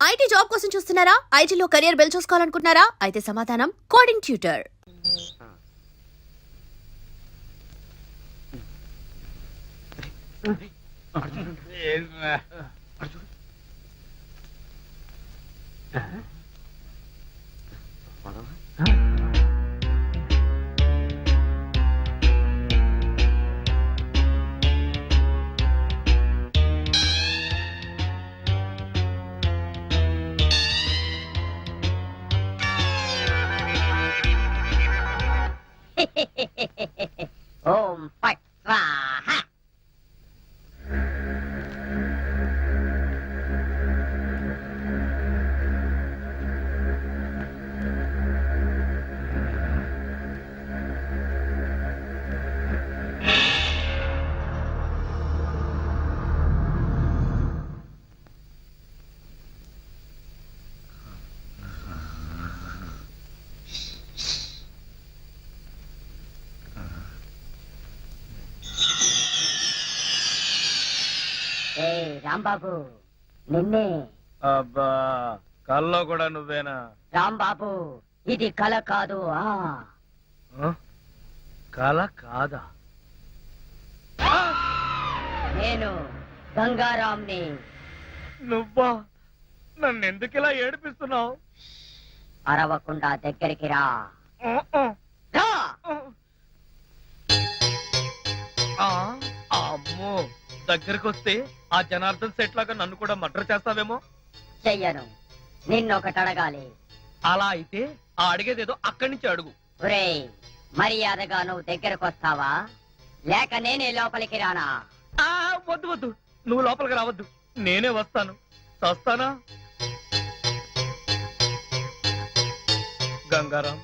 IT job కోసం చూస్తున్నారా? ఐటీలో కెరియర్ బిల్డ్ చూసుకోవాలనుకుంటున్నారా? అయితే సమాధానం కోడింగ్ ట్యూటర్. ఓం ఫట్ స్వాహ. ఏ రాంబాబు, నిన్నే. అబ్బా, కల్లో కూడా నువ్వేనా? రాంబాబు, ఇది కల కాదు. కల కాదా? నేను గంగారాంని. నువ్వా? నన్ను ఎందుకు ఇలా ఏడిపిస్తున్నావు? అరవకుండా దగ్గరికి రా. రా. అమ్మో, దగ్గరికి వస్తే ఆ జనార్దన్ సెట్ లాగా నన్ను కూడా మర్డర్ చేస్తావేమో. చెయ్యను. నిన్నొకటి అడగాలి. అలా అయితే ఆ అడిగేదేదో అక్కడి నుంచి అడుగు. ఒరేయ్, మర్యాదగా నువ్వు దగ్గరకు వస్తావా లేక నేనే లోపలికి రానా? వద్దు వద్దు, నువ్వు లోపలికి రావద్దు, నేనే వస్తాను. చస్తానా? గంగారాం,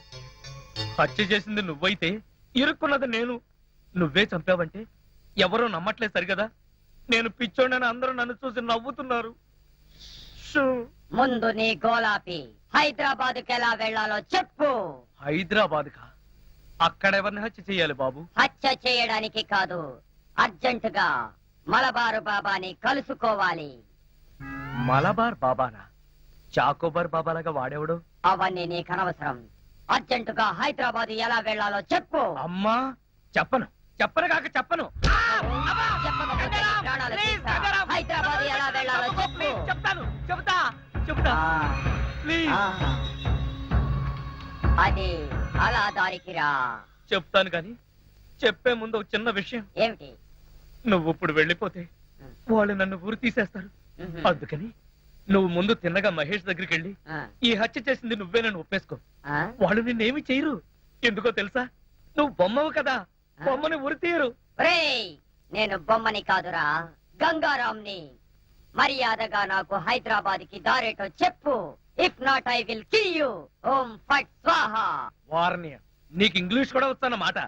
హత్య చేసింది నువ్వైతే ఇరుక్కున్నది నేను. నువ్వే చంపావంటే ఎవరూ నమ్మట్లేదు సరిగదా. నేను పిచ్చోడని అందరూ నన్ను చూసి నవ్వుతున్నారు. ముందు నీ గోలాపి హైదరాబాద్కి ఎలా వెళ్లాలో చెప్పు. హైదరాబాద్ కా? అక్కడెవరిని హత్య చెయ్యాలి బాబు? హత్య చేయడానికి కాదు, అర్జెంటుగా మలబారు బాబాని కలుసుకోవాలి. మలబార్ బాబానా? చాకోబార్ బాబాలాగా వాడేవాడు? అవన్నీ నీకు అనవసరం. అర్జెంటుగా హైదరాబాద్ ఎలా వెళ్లాలో చెప్పు. అమ్మా, చెప్పను చెప్పను కాక చెప్పను. హైదరాబాద్ ఎలా వెళ్లాలో చెప్పు. చెప్తాను, చెబుతా చెబుతా. ప్లీజ్. అది అలా దారికి రా. చెప్తాను కానీ చెప్పే ముందు ఒక చిన్న విషయం. ఏమిటి? నువ్వు ఇప్పుడు వెళ్ళిపోతే వాళ్ళు నన్ను ఊరు తీసేస్తారు. అందుకని నువ్వు ముందు తిన్నగా మహేష్ దగ్గరికి వెళ్ళి ఈ హత్య చేసింది నువ్వేనని ఒప్పేసుకో. వాళ్ళు నిన్నేమి చేయరు. ఎందుకో తెలుసా? నువ్వు బొమ్మవు కదా, బొమ్మని ఉరి తీయరు. నేను బొమ్మని కాదురా, గంగారాంని. మర్యాదగా నాకు హైదరాబాద్ కి దారేటో చెప్పు. If not I will kill you. ఓం ఫట్ స్వాహ. వార్నియ, నీకు ఇంగ్లీష్ కూడా వస్తానమాట.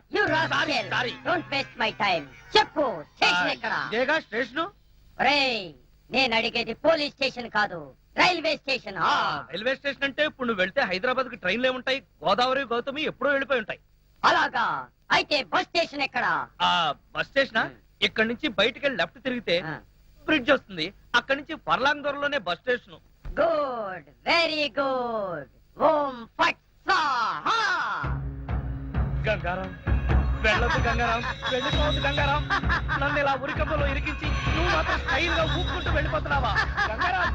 Don't waste my time. చెప్పు, స్టేషన్ ఎక్కడ? ఇదేగా స్టేషను. నేను అడిగేది పోలీస్ స్టేషన్ కాదు, రైల్వే స్టేషన్. రైల్వే స్టేషన్ అంటే ఇప్పుడు నువ్వు వెళ్తే హైదరాబాద్ కి ట్రైన్లు ఏముంటాయి? గోదావరి, గౌతమి ఎప్పుడో వెళ్ళిపోయి ఉంటాయి. అలాగా? అయితే బస్ స్టేషన్ ఎక్కడ? బస్ స్టేషన్ ఇక్కడ నుంచి బయటికి వెళ్ళి లెఫ్ట్ తిరిగితే బ్రిడ్జ్ వస్తుంది. అక్కడి నుంచి పర్లాంగ్ దూరంలోనే bus station. Good, very good. ఓం ఫట్ స్వాహ. గంగారాం, వెళ్ళొద్దు గంగారాం, వెళ్ళిపోవద్దు గంగారాం. నన్ను ఇలా ఉరికంపలో ఇరికించి నువ్వు మాత్రం స్టైల్ గా ఊపుకుంటూ వెళ్ళిపోతున్నావా? గంగారాం,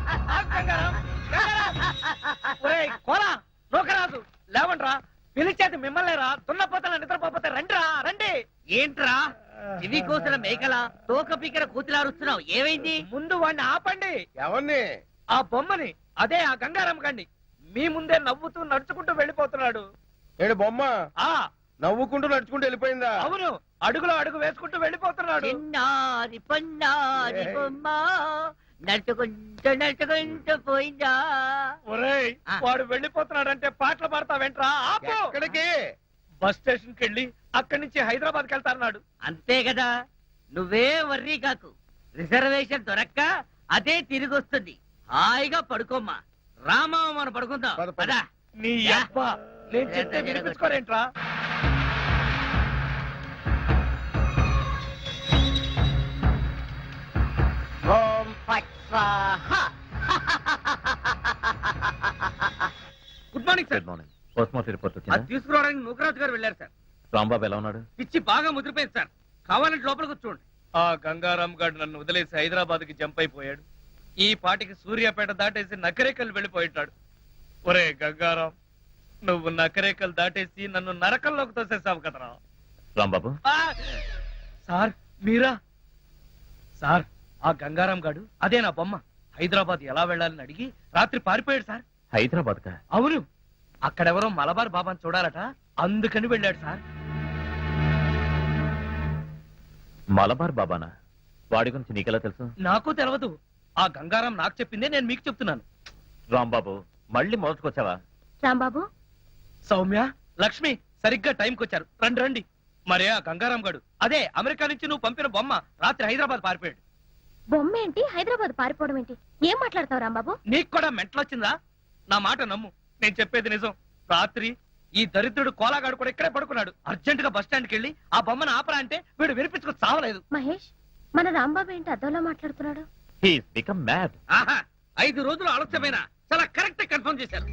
గంగారాం, గంగారాం. ఒరేయ్ కోలా, నోకరాజు, లేవండ్రా. పిలిచేది మిమ్మల్నేరా. దున్నపోతల నిద్రపోతే రండిరా, రండి. ఏంట్రా ఇవి కోసిన మేకల తోక పీకర కూతులారుస్తున్నావు? ఏమైంది? ముందు వాడిని ఆపండి. ఎవరిని? ఆ బొమ్మని, అదే ఆ గంగారాం గండి. మీ ముందే నవ్వుతూ నడుచుకుంటూ వెళ్ళిపోతున్నాడు. ఏడు బొమ్మ ఆ నవ్వుకుంటూ నడుచుకుంటూ వెళ్ళిపోయిందా? అవును, అడుగులో అడుగు వేసుకుంటూ వెళ్ళిపోతున్నాడు. చిన్నారి పన్నారి బొమ్మ నడుచుకుంటూ నడుచుకుంటూ పోయిందా? ఒరేయ్, వాడు వెళ్ళిపోతున్నాడంటే పాటలు పాడతా వెంట్రా. ఆపు. ఎక్కడికి? బస్ స్టేషన్ కి వెళ్ళి అక్కడి నుంచి హైదరాబాద్ కి వెళ్తాన్నాడు. అంతే కదా, నువ్వే వర్రీ కాకు. రిజర్వేషన్ దొరక్క అదే తిరిగి వస్తుంది. హాయిగా పడుకోమ్మా. రామా, మనం పడుకుందాం. పద, పద. పద. నీ అబ్బా, నేను చెప్తే వినిపించుకోరేంట్రా? ఓం ఫట్ స్వాహ. Morning sir. Good morning. Post mortem report అది వచ్చిందా? తీసుకురావడానికి నూకరాజు గారు వెళ్ళారు సార్. రాంబాబు ఎలా ఉన్నాడు? పిచ్చి బాగా ముదిరిపోయింది సార్. కావాలంటే లోపలికి కూర్చోండి. ఆ గంగారాం గారు నన్ను వదిలేసి హైదరాబాద్ కి జంప్ అయిపోయాడు. ఈ పాటికి సూర్యాపేట దాటేసి నకరేకల్ వెళ్ళిపోయిటాడు. ఒరే గంగారాం, నువ్వు నకరేకల్ దాటేసి నన్ను నరకంలోకి తోసేసావు కదరా. రాంబాబు, సార్ మీరా? సార్ ఆ గంగారాం గాడు అదే నా బొమ్మ. హైదరాబాద్ ఎలా వెళ్ళాలని అడిగి రాత్రి పారిపోయాడు సార్. హైదరాబాద్ కా? అవును, అక్కడెవరో మలబార్ బాబాని చూడాలట, అందుకని వెళ్ళాడు సార్. మలబార్ బాబానా? వాడి గురించి నీకెలా తెలుసు? నాకు తెలియదు, ఆ గంగారాం నాకు చెప్పిందే నేను మీకు చెప్తున్నాను. రాంబాబు, మళ్ళీ మొదటికొచ్చావా? రాంబాబు, సౌమ్య, లక్ష్మి సరిగ్గా టైంకి వచ్చారు. రండి రండి. మరే ఆ గంగారాం గాడు అదే అమెరికా నుంచి నువ్వు పంపిన బొమ్మ రాత్రి హైదరాబాద్ పారిపోయాడు. బొమ్మ ఏంటి? హైదరాబాద్ పారిపోవడం ఏంటి? ఏం మాట్లాడతావు రాంబాబు? నీకు కూడా మెంటలొచ్చిందా? నా మాట నమ్ము, నేను చెప్పేది నిజం. రాత్రి ఈ దరిద్రుడు కోలాగాడు కూడా ఇక్కడే పడుకున్నాడు. అర్జెంట్ గా బస్ స్టాండ్కి వెళ్ళి ఆ బొమ్మను ఆపరా అంటే వీడు వినిపించుకో చావలేదు. మహేష్, మన రాంబాబు ఏంటి అద్దంలో మాట్లాడుతున్నాడు? He's become mad. ఆహా, 5 రోజులు ఆలస్యమైన చాలా కరెక్ట్ కన్ఫర్మ్ చేశారు.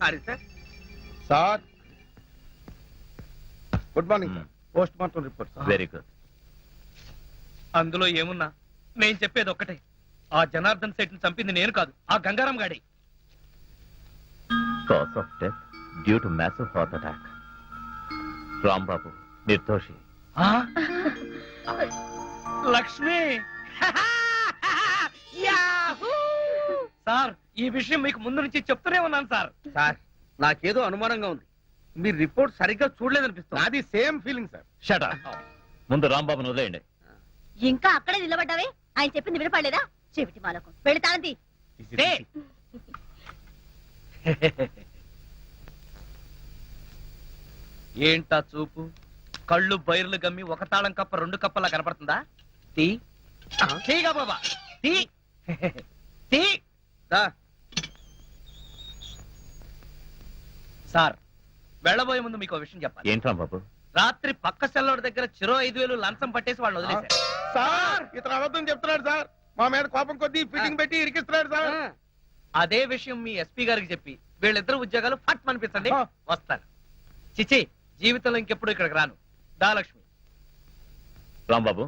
Sorry sir. Sir good morning sir. Post mortem report sir. Very good. అందులో ఏమున్నా నేను చెప్పేది ఒక్కటే, ఆ జనార్దన్ శెట్టిని చంపింది నేను కాదు, ఆ గంగారాం గాడి. Cause of death due to massive heart attack. Rambabu నిర్దోషి. లక్ష్మి, సార్ ఈ విషయం మీకు ముందు నుంచి చెప్తూనే ఉన్నాను సార్. సార్ నాకేదో అనుమానంగా ఉంది. మీరు రిపోర్ట్ సరిగ్గా చూడలేదనిపిస్తుంది. నాది same feeling sir. Shut up. ముందు రాంబాబును వదిలేయండి. ఇంకా అక్కడే నిలబడ్డావే? ఆయన చెప్పింది వినపడలేదా? చెవిటి మాలకు వెళతాంది. ఏంటా చూపు? కళ్ళు బైర్లు గమ్మి ఒక తాళం కప్ప 2 కప్పలా కనపడుతుందా? తీ తీగా బాబా, తీ తీ. సార్ వెళ్ళబోయే ముందు మీకు విషయం చెప్పాలి. ఏంటి రాంబాబు? రాత్రి పక్క సెల్లోడి దగ్గర చెరో 5,000 లంచం పట్టేసి వాళ్ళు వదిలేశారు. సార్ ఇతను అబద్ధం చెప్తున్నాడు సార్. మా మీద కోపం కొద్దీ ఫిట్టింగ్ పెట్టి ఇరికిస్తున్నాడు సార్. అదే విషయం మీ ఎస్పీ గారికి చెప్పి వీళ్ళిద్దరు ఉద్యోగాలు ఫట్ అనిపించండి. ఆ. వస్తాను. చిచి, జీవితంలో ఇంకెప్పుడు ఇక్కడికి రాను. దాలక్ష్మి. రాంబాబు,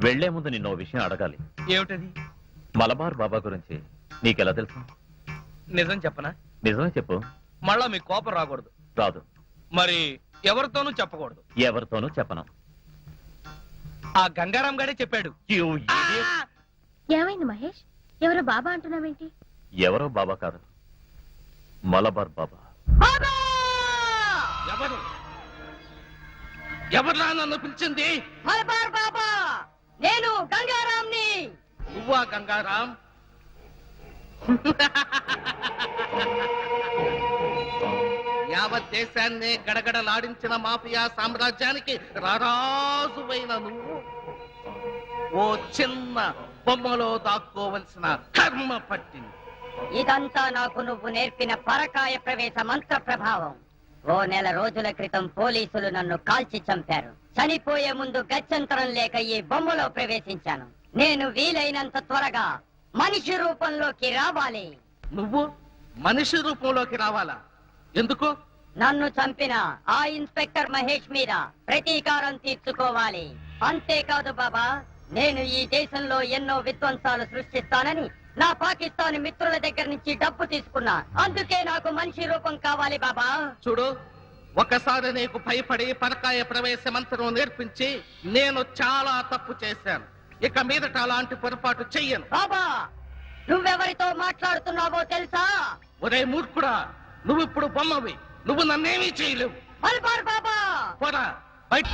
వెళ్లే ముందు నిన్న ఓ విషయం అడగాలి. ఏమిటది? మలబార్ బాబా గురించి నీకెలా తెలుసు? నిజం చెప్పనా? నిజమే చెప్పు. మళ్ళా మీకు కోపం రాకూడదు. రాదు. మరి ఎవరితోనూ చెప్పకూడదు. ఎవరితోనూ చెప్పను. ఆ గంగారాం గారే చెప్పాడు. You idiot. ఏమైంది మహేష్? ఎవరో బాబా అంటున్నావేంటి? ఎవరో బాబా కాదు, మలబార్ బాబా. ఎవరు ఎవరా నన్ను పిలిచింది? మలబార్ బాబా, నేను గంగారాంని. నువ్వా గంగారాం? యావత్ దేశాన్ని గడగడలాడించిన మాఫియా సామ్రాజ్యానికి రారాజువైన నువ్వు ఓ చిన్న బొమ్మలో దాక్కోవలసిన కర్మ పట్టింది. ఇదంతా నాకు నువ్వు నేర్పిన పరకాయ ప్రవేశ మంత్ర ప్రభావం. ఓ 1 నెల రోజుల క్రితం పోలీసులు నన్ను కాల్చి చంపారు. చనిపోయే ముందు గత్యంతరం లేక ఈ బొమ్మలో ప్రవేశించాను. నేను వీలైనంత త్వరగా మనిషి రూపంలోకి రావాలి. నువ్వు మనిషి రూపంలోకి రావాలా? ఎందుకు? నన్ను చంపిన ఆ ఇన్స్పెక్టర్ మహేష్ మీద ప్రతీకారం తీర్చుకోవాలి. అంతేకాదు బాబా, నేను ఈ దేశంలో ఎన్నో విధ్వంసాలు సృష్టిస్తానని నా పాకిస్తాన్ మిత్రుల దగ్గర నుంచి డబ్బు తీసుకున్నా. అందుకే నాకు మనిషి రూపం కావాలి బాబా. చూడు, ఒకసారి నీకు భయపడి పరకాయ ప్రవేశ మంత్రం నేర్పించి నేను చాలా తప్పు చేశాను. ఇక మీదట అలాంటి పొరపాటు చెయ్యను. బాబా, నువ్వెవరితో మాట్లాడుతున్నావో తెలుసా? ఒరే మూర్ఖుడా, నువ్వు ఇప్పుడు బొమ్మవి. నువ్వు నన్నేమీ చేయలేవు. మల్బార్ బాబా, పోరా బయట.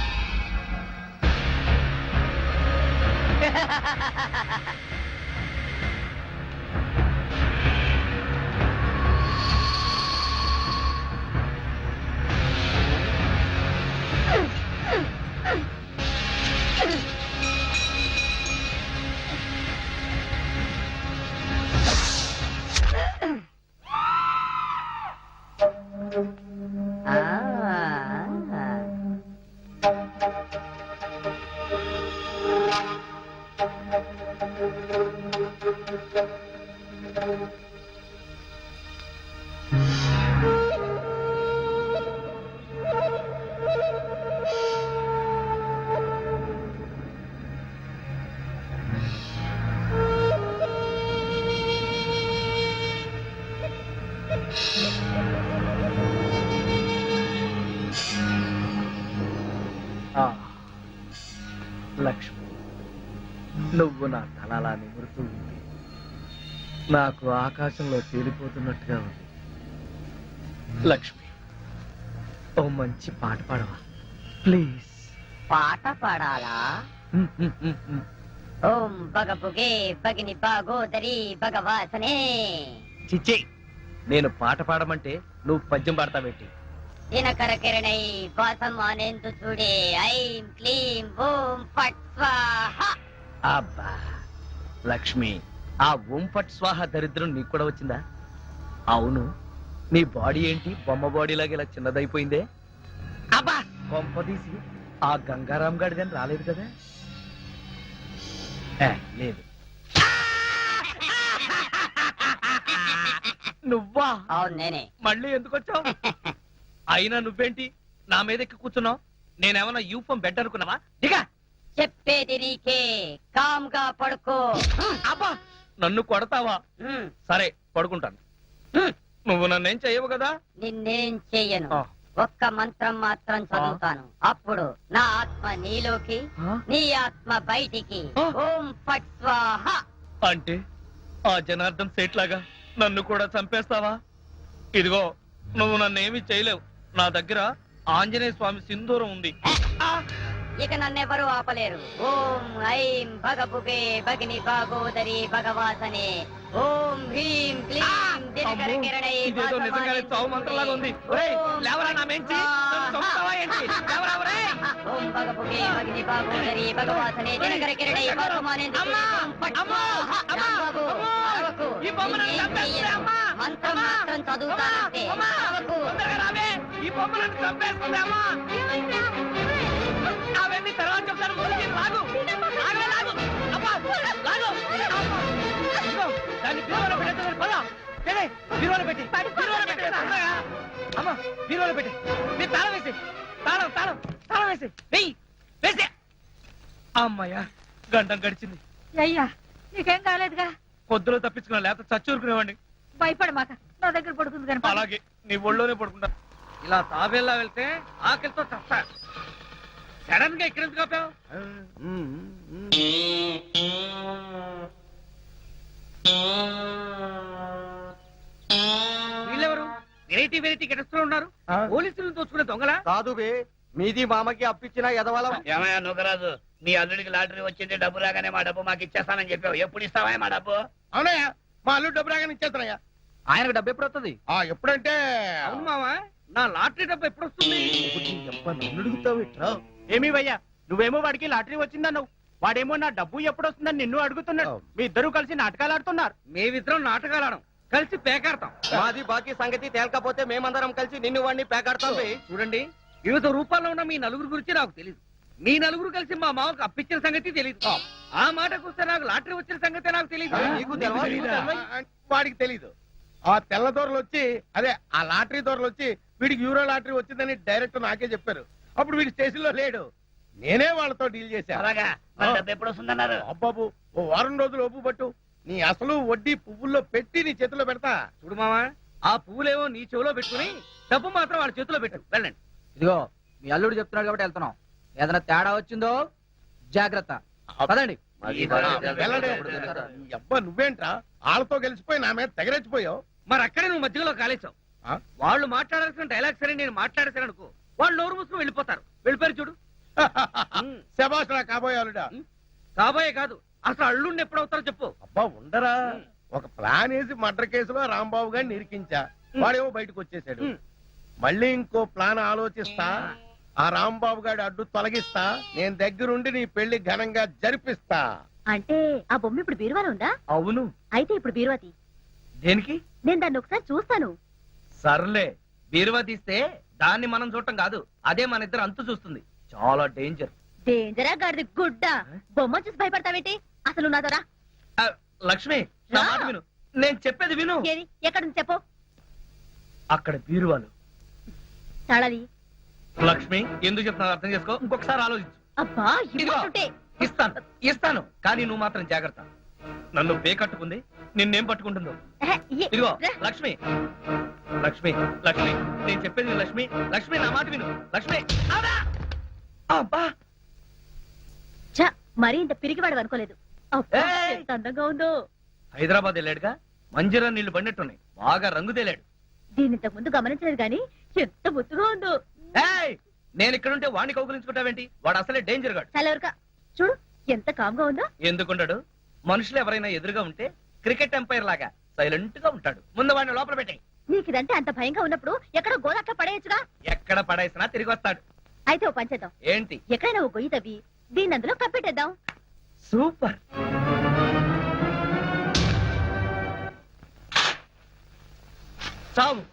లక్ష్మి, నువ్వు నా తలలా నిమురుతూ ఉంది. నాకు ఆకాశంలో తేలిపోతున్నట్టుగా ఉంది. లక్ష్మి, ఓ మంచి పాట పాడవా ప్లీజ్? పాట పాడాలా? ఓం బగబుగే బగిని బాగోదరి భగవాసనే. చిచ్చి, నేను పాట పాడమంటే నువ్వు పద్యం పాడతావేంటి? దినకర కిరణై వాసం అనేందు చూడే ఐం క్లీం ఓం ఫట్ స్వాహ. అబ్బా లక్ష్మి, ఆ ఓం ఫట్ స్వాహ దరిద్రం నీకు కూడా వచ్చిందా? అవును, నీ బాడీ ఏంటి బొమ్మ బాడీ లాగా ఇలా చిన్నదైపోయిందే? అబ్బా కొంపదీసి ఆ గంగారాం గాడి కానీ రాలేదు కదా? లేదు. నువ్వా? అవును నేనే. మళ్ళీ ఎందుకు వచ్చావు? అయినా నువ్వేంటి నా మీద ఎక్కి కూర్చున్నావు? నేనేమన్నా యూఫం బెడ్ అనుకున్నావా? దిగా. చెప్పేది నీకే, కామ్గా పడుకో. అబ్బా నన్ను కొడతావా? సరే పడుకుంటాను. నువ్వు నన్నేం చెయ్యవు కదా? నిన్నేం చెయ్యను. ఆ. ఒక్క మంత్రం మాత్రం చదువుతాను. అప్పుడు నా ఆత్మ నీలోకి, ఆ? నీ ఆత్మ బయటికి. ఆ. ఓం ఫట్ స్వాహ. అంటే ఆ జనార్దన్ సేట్ లాగా నన్ను కూడా చంపేస్తావా? ఇదిగో నువ్వు నన్నేమి చేయలేవు. నా దగ్గర ఆంజనేయ స్వామి సింధూరం ఉంది. ఇక నన్నెవరూ ఆపలేరు. ఓం ఐం భగబుగే భగిని భాగోదరి భగవాసనే. ఓం హ్రీం క్లీం దినకర కిరణై ఇదేదో నిజంగానే చావు మంత్రంలాగా ఉంది. ఒరేయ్, లేవరా నా మెంచి, నన్ను చంపుతావా ఏంటి? లేవరా ఒరేయ్. ఓం భగబుగే భగిని భాగోదరి భగవాసనే దినకర కిరణై భాగమానేందు అమ్మా! ఓం ఫట్ అమ్మా! స్వాహ. అమ్మా! రాంబాబు, అమ్మా! అరవకు. ఈ బొమ్మ నన్ను నిన్నేం చంపేస్తుంది, చెయ్యను. అమ్మా! మంత్రం అమ్మా! మాత్రం చదువుతానంతే. అమ్మా! అరవకు. తొందరగా రావే, ఈ బొమ్మ నన్ను చంపేస్తుంది, అమ్మా! అవన్నీ తర్వాత చెప్తాను, ముందు మీరు లాగు. లాగవే, లాగు. అబ్బా, లాగు. అబ్బా. ఇదిగో, దాన్ని బీరువాలో పెట్టేస్తాను, పద. ఏలే, బీరువాలో పెట్టి, బీరువాలో పెట్టి, తొందరగా. అమ్మా, బీరువాలో పెట్టి. మీరు తాళం వేసి, తాళం వేసి, వెయ్యి, వేసే. అమ్మయ్యా, గంటం గడిచింది. అయ్యా నీకేం కాలేదుగా? పొద్దులో తప్పించుకున్నా, లేకపోతే చచ్చూరుకునేవాడిని. భయపడమాక, నా దగ్గర పడుకుంది కానీ అలాగే నీ ఒళ్ళోనే పడుకుంటా. ఇలా తాబేలా వెళ్తే ఆకలితో చస్తా. సడన్ గా ఇక్కడ ఎందుకు ఆపావు? వీళ్ళెవరు? వెరైటీ వెరైటీ గెటస్తూ ఉన్నారు. పోలీసులను దోచుకునే దొంగలా? కాదు బే, మీది మామకి అప్పించిన ఎదవలం. ఏమయ్యా నూకరాజు, మీ అల్లుడికి లాటరీ వచ్చింది, డబ్బు రాగానే మా డబ్బు మాకు ఇచ్చేస్తానని చెప్పావు. ఎప్పుడు ఇస్తావా మా డబ్బు? అవునయ్యా, మా అల్లుడు డబ్బు రాగానే ఇచ్చేస్తానయ్యా. ఆయనకు డబ్బు ఎప్పుడు వస్తుంది? ఎప్పుడంటే అవును మావా, నా లాటరీ డబ్బు ఎప్పుడు వస్తుంది? ఏమి భయ్యా, నువ్వేమో వాడికి లాటరీ వచ్చిందన్నావు, వాడేమో నా డబ్బు ఎప్పుడు వస్తుందని నిన్ను అడుగుతున్నాడు. మీ ఇద్దరు కలిసి నాటకాలు ఆడుతున్నారు. మేమిద్దరం నాటకాలు ఆడం, కలిసి పేకాడతాం. మాది బాకీ సంగతి తేలకపోతే మేమందరం కలిసి నిన్ను వాడిని పేకాడతాం బే. చూడండి, వివిధ రూపాల్లో ఉన్న మీ నలుగురు గురించి నాకు తెలియదు. మీ నలుగురు కలిసి మా మామకు అప్పించిన సంగతి తెలియదు. ఆ మాటకు వస్తే నాకు లాటరీ వచ్చిన సంగతి నాకు తెలియదు. నీకు తెలవదా? వాడికి తెలీదు. ఆ తెల్ల దొరలు వచ్చి, అదే ఆ లాటరీ దొరలు వచ్చి వీడికి యూరో లాటరీ వచ్చిందని డైరెక్ట్ నాకే చెప్పారు. అప్పుడు వీడి స్టేషన్ లో లేడు, నేనే వాళ్ళతో డీల్ చేశాను. అలాగా, మరి డబ్బు ఎప్పుడు వస్తుందన్నారు? అబ్బాబు, ఓ వారం రోజులు ఒప్పు పట్టు, నీ అసలు వడ్డీ పువ్వుల్లో పెట్టి నీ చేతిలో పెడతా. చూడు మామా, ఆ పువ్వులేమో నీ చెవిలో పెట్టుకుని డబ్బు మాత్రం వాళ్ళ చేతిలో పెట్టు. వెళ్ళండి. ఇదిగో మీ అల్లుడు చెప్తున్నాడు కాబట్టి వెళ్తున్నాం. ఏదైనా తేడా వచ్చిందో జాగ్రత్త. పదండి. వెళ్ళండి. ఈ అబ్బా నువ్వేంట్రా వాళ్ళతో గెలిచిపోయి నా మీద తెగరెచ్చిపోయావు. మరి అక్కడే నువ్వు మధ్యలో కాలేసావు. ఆ? వాళ్ళు మాట్లాడాల్సిన డైలాగ్ సరే నేను మాట్లాడేసాను అనుకో, వాళ్ళు నోరు మూసుకుని వెళ్ళిపోతారు. వెళ్ళిపోయారు చూడు. శభాష్ రా కాబోయే అల్లుడా. కాబోయే కాదు, అసలు అల్లుడిని ఎప్పుడవుతారో చెప్పు. అబ్బా ఉండరా, ఒక ప్లాన్ వేసి మర్డర్ కేసులో రాంబాబు గారిని నిరికించా, వాడేమో బయటకు వచ్చేసాడు. మళ్ళీ ఇంకో ప్లాన్ ఆలోచిస్తా, ఆ రాంబాబు గారి అడ్డు తొలగిస్తా, నేను దగ్గరుండి నీ పెళ్లి ఘనంగా జరిపిస్తా. అంటే ఆ బొమ్మ ఇప్పుడు బీరువాలో ఉందా? అవును. అయితే ఇప్పుడు బీరువాతి, దేనికి? నేను దాన్ని ఒకసారి చూస్తాను. సర్లే, బీరువా తీస్తే దాన్ని మనం చూడటం కాదు, అదే మన ఇద్దరు అంతు చూస్తుంది. చాలా డేంజర్. డేంజరా గాడిది గుడ్డ, బొమ్మ చూసి భయపడతావేంటి? అసలు నాదరా లక్ష్మి, నా మాట విను, నేను చెప్పేది విను. ఏది ఎక్కడుంది చెప్పు. అక్కడ బీరువాలు. తాళది. లక్ష్మి, ఎందుకు చెప్తున్నా అర్థం చేసుకో, ఇంకొకసారి ఆలోచించు. అబ్బా ఇవ్వకుంటే ఇస్తాను కానీ నువ్వు మాత్రం జాగ్రత్త. నన్ను కట్టుకుంది, నిన్నేం పట్టుకుంటుందో. ఇదిగో లక్ష్మి, లక్ష్మి, లక్ష్మి, నేను చెప్పేది విను. లక్ష్మి, లక్ష్మి, నా మాట విను. లక్ష్మి, అవునా? అబ్బా ఛ, మరీ ఇంత పిరిగివాడు అనుకోలేదు అబ్బా, ఏయ్! ఎంత అందంగా ఉందో. హైదరాబాద్ వెళ్ళాడుగా మంజీరా నీళ్లు పడినట్టున్నాయి బాగా రంగు తేలాడు. దీని ఇంతకు ముందు గమనించలేదు గాని ఎంత ముద్దుగా ఉందో. ఏయ్! నేను ఇక్కడుంటే వాడిని కౌగులించుకుంటావేంటి? వాడు అసలే డేంజర్ గాడు. చలవరక చూడు ఎంత కామ్గా ఉందో. ఎందుకుంటాడు? మనుషులు ఎవరైనా ఎదురుగా ఉంటే క్రికెట్ ఎంపైర్ లాగా సైలెంట్ గా ఉంటాడు. ముందు వాడిని లోపల పెట్టాయి. నీకు ఇదంటే అంత భయంగా ఉన్నప్పుడు ఎక్కడో గోదాట్లో పడేయచ్చుగా. ఎక్కడ పడేసినా తిరిగి వస్తాడు. అయితే ఓ పని చేద్దాం, ఏంటి? ఎక్కడైనా ఓ గొయ్యి తవ్వి దీన్ని అందులో కప్పెట్టేద్దాం. సూపర్. చావు.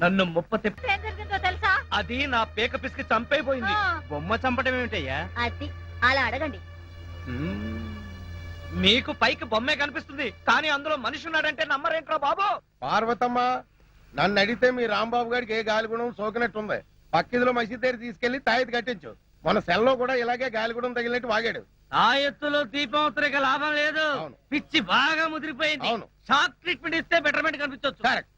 నన్ను ముప్ప తిప్పి ఏం జరిగిందో తెలుసా? అది నా పేక పిసికి చంపైపోయింది. ఆ, బొమ్మ చంపడం ఏమిటయ్యా? అది అలా అడగండి. మీకు పైకి బొమ్మే కనిపిస్తుంది కానీ అందులో మనిషి ఉన్నాడంటే నమ్మరేంట్రా బాబు? పార్వతమ్మ, నన్ను అడిగితే మీ రాంబాబు గారికి ఏ గాలిగుణం సోకినట్టుంది. పక్కిదిలో మసీద్ దగ్గర తీసుకెళ్లి తాయిది కట్టించు. మన సెల్లో కూడా ఇలాగే గాలిగుణం తగిలినట్టు వాగాడు. ఆ ఎత్తులో దీపం లాభం లేదు. అవును. పిచ్చి బాగా ముదిరిపోయింది. అవును. షాక్ ట్రీట్మెంట్ ఇస్తే బెటర్మెంట్ కనిపించవచ్చు. కరెక్ట్.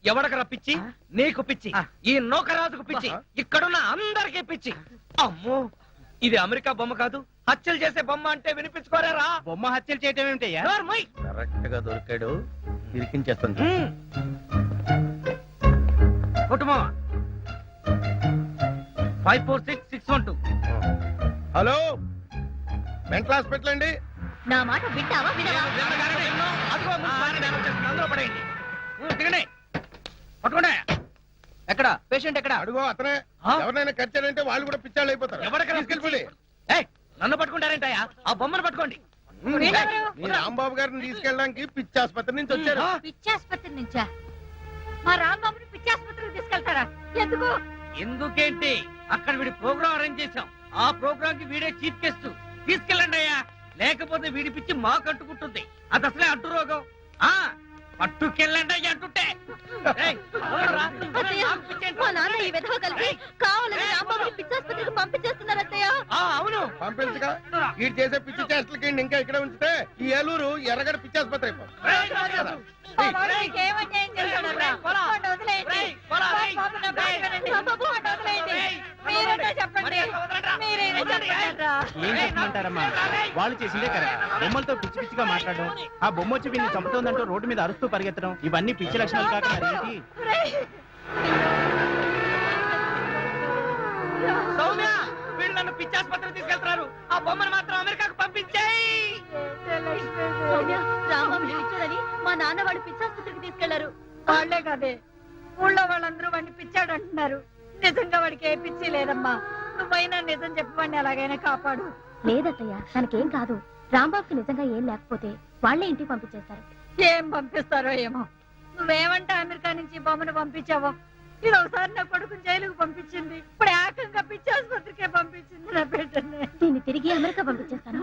ఎవడకరా పిచ్చి? నీకు పిచ్చి, ఈ నౌకరాజుకు పిచ్చి, ఇక్కడున్న అందరికీ పిచ్చి. అమ్మో, ఇది అమెరికా బొమ్మ కాదు, హత్యలు చేసే బొమ్మ అంటే వినిపించుకోరేరా? బొమ్మ హత్యలు చేయటం ఏమిటయ్యా? నోర్మై. కరెక్ట్ గా దొరికాడు. ఇరికించేస్తాను చూడు. కుటుంబం 546612. హలో, మెంటల్ హాస్పిటల్ అండి. నా మాట వింటావా వినవా? అదిగో మున్సిపాలిటీ వ్యాన్ వచ్చేస్తుంది, అందులో పడేయండి. దిగండి, పట్టుకోండి. ఎక్కడ పేషెంట్ ఎక్కడ? అడుగో అతనే. ఆ? ఎవరినైనా కచ్చారంటే వాళ్ళు కూడా పిచ్చాళ్ళు అయిపోతారు. ఎవరికైనా తీసుకెళ్ళిపోండి. ఏయ్, నన్ను పట్టుకుంటారేంటయ్యా? ఆ బొమ్మను పట్టుకోండి. మీ రాంబాబు గారిని తీసుకెళ్ళడానికి పిచ్చి ఆసుపత్రి నుంచి వచ్చారు. పిచ్చాసుపత్రి నుంచా? మా రాంబాబుని పిచ్చాసుపత్రికి తీసుకెళ్తారా? ఎందుకు? ఎందుకేంటి, అక్కడ వీడి ప్రోగ్రామ్ అరేంజ్ చేశాం. ఆ ప్రోగ్రామ్ కి వీడే చీఫ్ గెస్ట్. తీసుకెళ్ళండి అయ్యా, లేకపోతే వీడి పిచ్చి మా కట్టుకుంటుంది. అది అసలే అడ్డు రోగం. ఆ పట్టుకెళ్ళండి అయ్యా అంటుంటే. ఏయ్, పోరా. అత్తయ్య, నాకు పిచ్చేంటి? మా నాన్న ఈ విధవ కలిసి కావాలని రాంబాబుని పిచ్చాసుపత్రికి పంపించేస్తున్నారు అత్తయ్య. ఆ, అవును. పంపించగా వీడు చేసే పిచ్చి చేష్టలకి ఇంకా ఇక్కడే ఉంచితే ఈ ఏలూరు ఎర్రగడ పిచ్చి ఆసుపత్రి అయిపోతుంది. రేయ్, రాజు. మా వాడు నీకేం అన్యాయం చేశాడురా? వాడిని వదిలేయండి. రేయ్, పోరా, రేయ్. బాబు, నా మాట వినండి. బాబు, వాడిని వదిలేయండి. రేయ్, మీరేంటో చెప్పండి. మర్యాదగా వదలండ్రా. మీరేంటో చెప్పండిరా. ఏం చెప్పమంటారమ్మా? వాళ్ళు చేసిందే కరెక్ట్. బొమ్మలతో పిచ్చి పిచ్చిగా మాట్లాడడం, ఆ బొమ్మ వచ్చి వీళ్ళని చంపుతోందంటూ రోడ్డు మీద అరుస్తూ పరిగెత్తడం, ఇవన్నీ పిచ్చి లక్షణాలు కాక మరి ఏంటి? రేయ్. సౌమ్య, వీళ్ళు నన్ను పిచ్చాసుపత్రికి తీసుకెళ్తున్నారు. ఆ బొమ్మను మాత్రం అమెరికాకు పంపించేయి. సౌమ్య, రాంబాబుని పిచ్చాడని మా నాన్న వాడు పిచ్చాసుపత్రికి తీసుకెళ్లారు. వాళ్లే కాదే, ఊళ్ళో వాళ్ళందరూ వాడిని పిచ్చాడు అంటున్నారు. నిజంగా వాడికి ఏ పిచ్చి లేదమ్మా. నువ్వైనా నిజం చెప్పి వాడిని ఎలాగైనా కాపాడు. లేదత్తయ్య, తనకేం కాదు. రాంబాబుకి నిజంగా ఏం లేకపోతే వాళ్లే ఇంటికి పంపించేస్తారు. ఏం పంపిస్తారో ఏమో. నువ్వేమంటే అమెరికా నుంచి బొమ్మను పంపించావో. ఇది ఒకసారి నా కొడుకుని జైలుకు పంపించింది, ఇప్పుడు ఏకంగా పిచ్చాసుపత్రికే పంపించింది నా బిడ్డని. దీన్ని తిరిగి అమెరికా పంపించేస్తాను.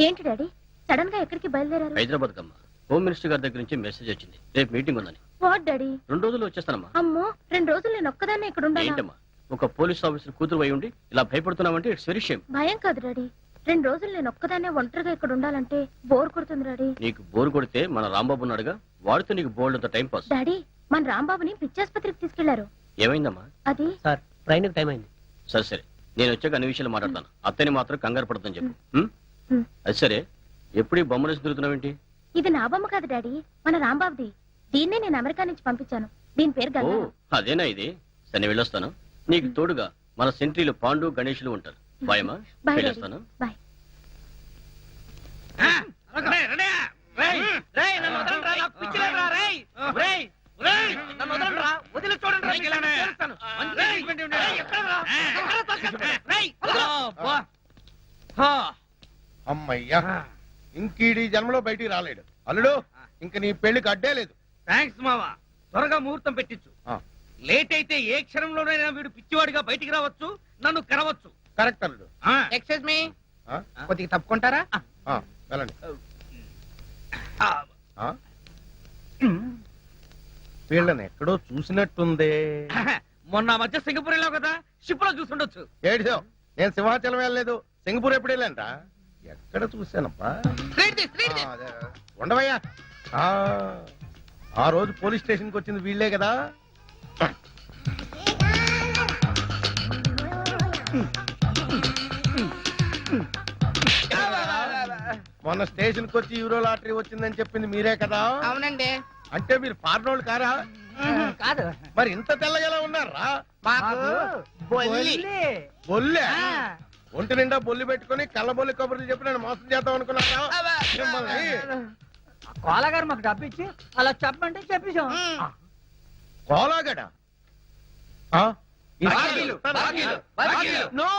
ఏంటి డాడీ, సడన్ గా ఎక్కడికి బయలుదేరారు? హైదరాబాద్ కమ్మా, హోమ్ మినిస్టర్ గారి దగ్గర నుంచి మెసేజ్ వచ్చింది. రేపు మీటింగ్ ఉందని. What daddy? 2 రోజుల్లో వచ్చేస్తానమ్మా. అమ్మో, 2 రోజులు నేను ఒక్కదాన్ని ఇక్కడ ఉండాలా? ఏంటమ్మా, ఒక పోలీస్ ఆఫీసర్ కూతురు అయి ఉండి ఇలా భయపడుతున్నావంటే ఇట్స్ వెరీ షేమ్. భయం కాదు డాడీ, 2 రోజులు నేను ఒక్కదాన్నే ఒంటరిగా ఇక్కడ ఉండాలంటే బోర్ కొడుతుంది డాడీ. నీకు బోరు కొడితే మన రాంబాబు ఉన్నాడుగా, వాడితో నీకు బోల్డ్ అంత టైం పాస్. డాడీ, మన రాంబాబుని పిచ్చాసుపత్రికి తీసుకెళ్లారు. ఏమైందమ్మా? అది సార్, ట్రైన్ టైం అయింది. సరే సరే, నేను వచ్చాక అన్ని విషయాలు మాట్లాడతాను. అత్తని మాత్రం కంగారు పడుతుందని చెప్పు. ఉమ్. అది సరే, ఎప్పుడు ఈ బొమ్మలు వేసి తిరుగుతున్నావేంటి? ఇది నా బొమ్మ కాదు డాడీ, మన రాంబాబుది. దీన్నే నేను అమెరికా నుంచి పంపించాను. దీని పేరు ఓ, గంగారాం. అదేనా ఇది? సరే, నేను వెళ్ళొస్తాను. నీకు తోడుగా మన సెంట్రీలు పాండు గణేషులు ఉంటారు. బాయమ్మా, బాయ్ డాడీ. వెళ్ళొస్తాను. బాయ్. రేయ్, రెడీయా? రేయ్, రేయ్, నన్ను వదలండ్రా, నాకు పిచ్చి లేదురా, రేయ్. రేయ్, రేయ్, నన్ను వదలండ్రా, వదిలి చూడండి రా, మీకు నేను చేస్తాను. మంచి ట్రీట్మెంట్ ఇవ్వండి. రేయ్, ఎక్కడరా? ఎక్కడ తోసేస్తా? రేయ్, వదలు. హా. అమ్మయ్యా, ఇంకీడి జన్మలో బయటికి రాలేడు. అల్లుడు, ఇంక నీ పెళ్లికి అడ్డే లేదు. థాంక్స్ మావా, త్వరగా ముహూర్తం పెట్టించు. ఆ. లేట్ అయితే ఏ క్షణంలోనైనా వీడు పిచ్చివాడిగా బయటికి రావచ్చు, నన్ను కరవచ్చు. కరెక్ట్ అల్లుడు. ఎక్స్క్యూజ్ మీ, ఆ? కొద్దిగా తప్పుకుంటారా? ఆ, వెళ్ళండి. ఆ? వీళ్ళని ఎక్కడో చూసినట్టుందే. మొన్న మధ్య సింగపూర్ వెళ్ళావు కదా, షిప్ లో చూసుండొచ్చు. ఏడిసావు, నేను సింహాచలం వెళ్ళలేదు, సింగపూర్ ఎప్పుడు వెళ్ళానురా? ఎక్కడ చూశానప్పా? ఆ, అదే. ఉండవయ్యా. ఆ, ఆ రోజు పోలీస్ స్టేషన్ కి వచ్చింది వీళ్ళే కదా. మొన్న స్టేషన్ కి వచ్చి యూరో లాటరీ వచ్చిందని చెప్పింది మీరే కదా. అవునండి. అంటే మీరు ఫారినోళ్ళు కారా? కాదు, మరి ఇంత తెల్లగలా ఉన్నారా? మాకు బొల్లి. బొల్లే ఒంటి నిండా బొల్లి పెట్టుకుని కళ్ళబొల్లి కబుర్లు చెప్పి నన్ను మోసం చేద్దాం అనుకున్నారా? మిమ్మల్ని కోలగారు మాకు డబ్బు ఇచ్చి అలా చెప్పమంటే చెప్పేశాం. కోలాగడ బాకీలు, బాకీలు, బాకీలు. నో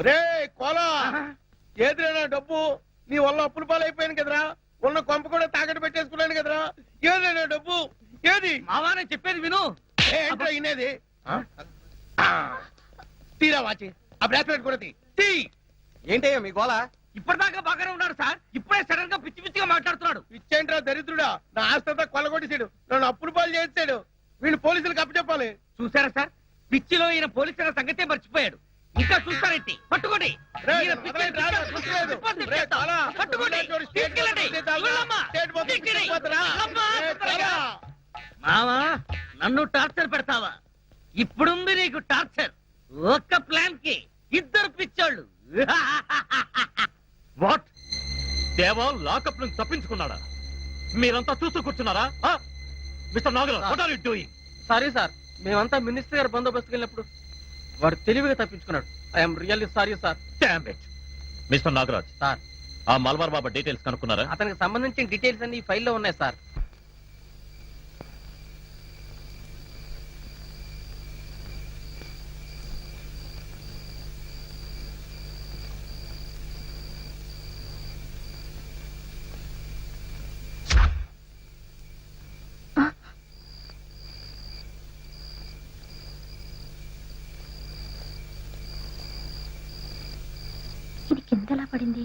ఒరే కోలా, ఏదిరా డబ్బు? నీ వల్ల అప్పుల పాలైపోయాను కదరా, ఉన్న కొంప కూడా తాకట్టు పెట్టేసుకున్నాను కదరా. ఏదైనా డబ్బు ఏది? మావానే చెప్పేది విను. ఏంట్రా ఇనేది? తీరా వాచి, ఆ బ్రాస్లెట్ కూడా తీ. ఏంటయ్యా మీ గోళ? ఇప్పటిదాకా బాగానే ఉన్నాడు సార్, ఇప్పుడే సడన్ గా పిచ్చి పిచ్చిగా మాట్లాడుతున్నాడు. ఇచ్చేంట్రా దరిద్రుడా, నా ఆస్తంతా కొల్లగొట్టేసాడు, నన్ను అప్పుల పాలు చేసాడు. వీళ్ళు పోలీసులకు అప్పచెప్పాలి. చూసారా సార్, పిచ్చిలో ఈయన పోలీసుల సంగతే మర్చిపోయాడు. ఇంకా చూస్తారేంటి? పట్టుకోండి. ఈయన పిచ్చి గుర్తులేదు. రే, చాలా. పట్టుకోండి. తీసుకెళ్ళండి. వెళ్ళమ్మా. తీసుకెళ్ళి. వెళ్ళమ్మా. మావా, నన్ను టార్చర్ పెడతావా? ఇప్పుడుంది నీకు టార్చర్. ఒక్క ప్లాన్ కి ఇద్దరు పిచ్చోళ్ళు. వాట్? దేవా లాకప్ నుంచి తప్పించుకున్నాడా? మీరంతా చూస్తూ కూర్చున్నారా? Mister Nagaraj, what are you doing? Sorry sir, మేమంతా మినిస్టర్ గారు బందోబస్తుకి వెళ్ళినప్పుడు వాడు తెలివిగా తప్పించుకున్నాడు. I'm really sorry sir. Damn it. Mister Nagaraj, sir, ఆ మల్బార్ బాబా డీటెయిల్స్ కనుక్కున్నారా? అతనికి సంబంధించిన డీటెయిల్స్ అన్ని ఈ ఫైల్లో ఉన్నాయి సార్. ఇది కిందలా పడింది.